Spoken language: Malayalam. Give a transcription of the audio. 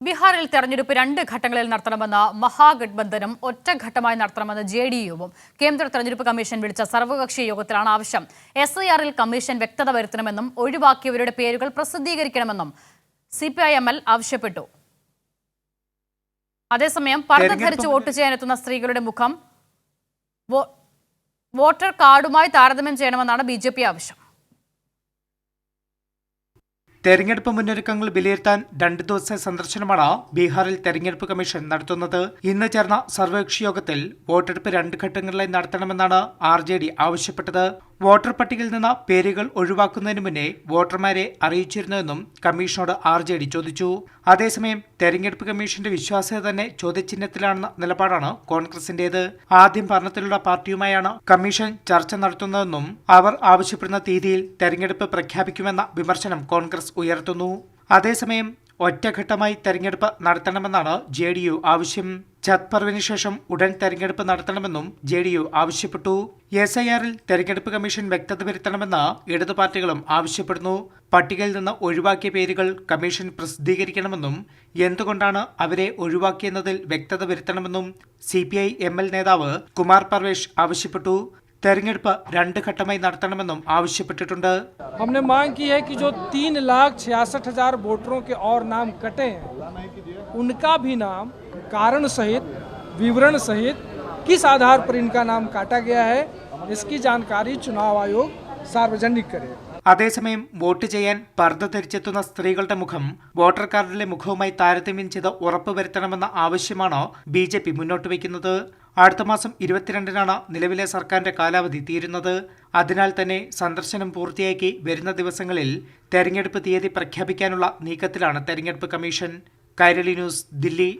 ബീഹാറിൽ തെരഞ്ഞെടുപ്പ് 2 ഘട്ടങ്ങളിൽ നടത്തണമെന്ന മഹാഗഠബന്ധനും ഒറ്റഘട്ടമായി നടത്തണമെന്ന് ജെഡിയുവും കേന്ദ്ര തെരഞ്ഞെടുപ്പ് കമ്മീഷൻ വിളിച്ച സർവകക്ഷി യോഗത്തിലാണ് ആവശ്യം. SIR-ൽ കമ്മീഷൻ വ്യക്തത വരുത്തണമെന്നും ഒഴിവാക്കിയവരുടെ പേരുകൾ പ്രസിദ്ധീകരിക്കണമെന്നും CPI-ML ആവശ്യപ്പെട്ടു. അതേസമയം പർദ്ദ ധരിച്ച് വോട്ട് ചെയ്യാനെത്തുന്ന സ്ത്രീകളുടെ മുഖം വോട്ടർ കാർഡുമായി താരതമ്യം ചെയ്യണമെന്നാണ് BJP ആവശ്യം. തെരഞ്ഞെടുപ്പ് മുന്നൊരുക്കങ്ങൾ വിലയിരുത്താൻ 2 ദിവസത്തെ സന്ദർശനമാണ് ബീഹാറിൽ തെരഞ്ഞെടുപ്പ് കമ്മീഷൻ നടത്തുന്നത്. ഇന്ന് ചേർന്ന സർവകക്ഷി യോഗത്തിൽ വോട്ടെടുപ്പ് 2 ഘട്ടങ്ങളിലായി നടത്തണമെന്നാണ് RJD ആവശ്യപ്പെട്ടത്. വോട്ടർ പട്ടികയിൽ നിന്ന് പേരുകൾ ഒഴിവാക്കുന്നതിന് മുന്നേ വോട്ടർമാരെ അറിയിച്ചിരുന്നുവെന്നും കമ്മീഷനോട് RJD ചോദിച്ചു. അതേസമയം തെരഞ്ഞെടുപ്പ് കമ്മീഷന്റെ വിശ്വാസ്യത തന്നെ ചോദ്യചിഹ്നത്തിലാണെന്ന നിലപാടാണ് കോൺഗ്രസിന്റേത്. ആദ്യം ഭരണത്തിലുള്ള പാർട്ടിയുമായാണ് കമ്മീഷൻ ചർച്ച നടത്തുന്നതെന്നും അവർ ആവശ്യപ്പെടുന്ന തീയതിയിൽ തെരഞ്ഞെടുപ്പ് പ്രഖ്യാപിക്കുമെന്ന വിമർശനം കോൺഗ്രസ് ഉയർത്തുന്നു. അതേസമയം ഒറ്റഘട്ടമായി തെരഞ്ഞെടുപ്പ് നടത്തണമെന്നാണ് JDU ആവശ്യം. ഛത് പർവിന് ശേഷം ഉടൻ തെരഞ്ഞെടുപ്പ് നടത്തണമെന്നും JDU ആവശ്യപ്പെട്ടു. SIR-ൽ തെരഞ്ഞെടുപ്പ് കമ്മീഷൻ വ്യക്തത വരുത്തണമെന്ന് ഇടതു പാർട്ടികളും ആവശ്യപ്പെടുന്നു. പട്ടികയിൽ നിന്ന് ഒഴിവാക്കിയ പേരുകൾ കമ്മീഷൻ പ്രസിദ്ധീകരിക്കണമെന്നും എന്തുകൊണ്ടാണ് അവരെ ഒഴിവാക്കിയെന്നതിൽ വ്യക്തത വരുത്തണമെന്നും CPI-ML നേതാവ് കുമാർ പർവേഷ് ആവശ്യപ്പെട്ടു. തെരഞ്ഞെടുപ്പ് 2 ഘട്ടമായി നടത്തണമെന്നും ആവശ്യപ്പെട്ടിട്ടുണ്ട്. हमने मांग की है कि जो 3,66,000 वोटरों के और नाम कटे हैं उनका भी नाम कारण सहित विवरण सहित किस आधार पर इनका नाम काटा गया है इसकी जानकारी चुनाव आयोग सार्वजनिक करे. അതേസമയം വോട്ട് ചെയ്യാൻ പർദ്ദ ധരിച്ചെത്തുന്ന സ്ത്രീകളുടെ മുഖം വോട്ടർ കാർഡിലെ മുഖവുമായി താരതമ്യം ചെയ്ത് ഉറപ്പുവരുത്തണമെന്ന ആവശ്യമാണ് BJP മുന്നോട്ട് വയ്ക്കുന്നത്. അടുത്ത മാസം 22-നാണ് നിലവിലെ സർക്കാരിന്റെ കാലാവധി തീരുന്നത്. അതിനാൽ തന്നെ സന്ദർശനം പൂർത്തിയാക്കി വരുന്ന ദിവസങ്ങളിൽ തെരഞ്ഞെടുപ്പ് തീയതി പ്രഖ്യാപിക്കാനുള്ള നീക്കത്തിലാണ് തെരഞ്ഞെടുപ്പ് കമ്മീഷൻ. കൈരളി ന്യൂസ്, ദില്ലി.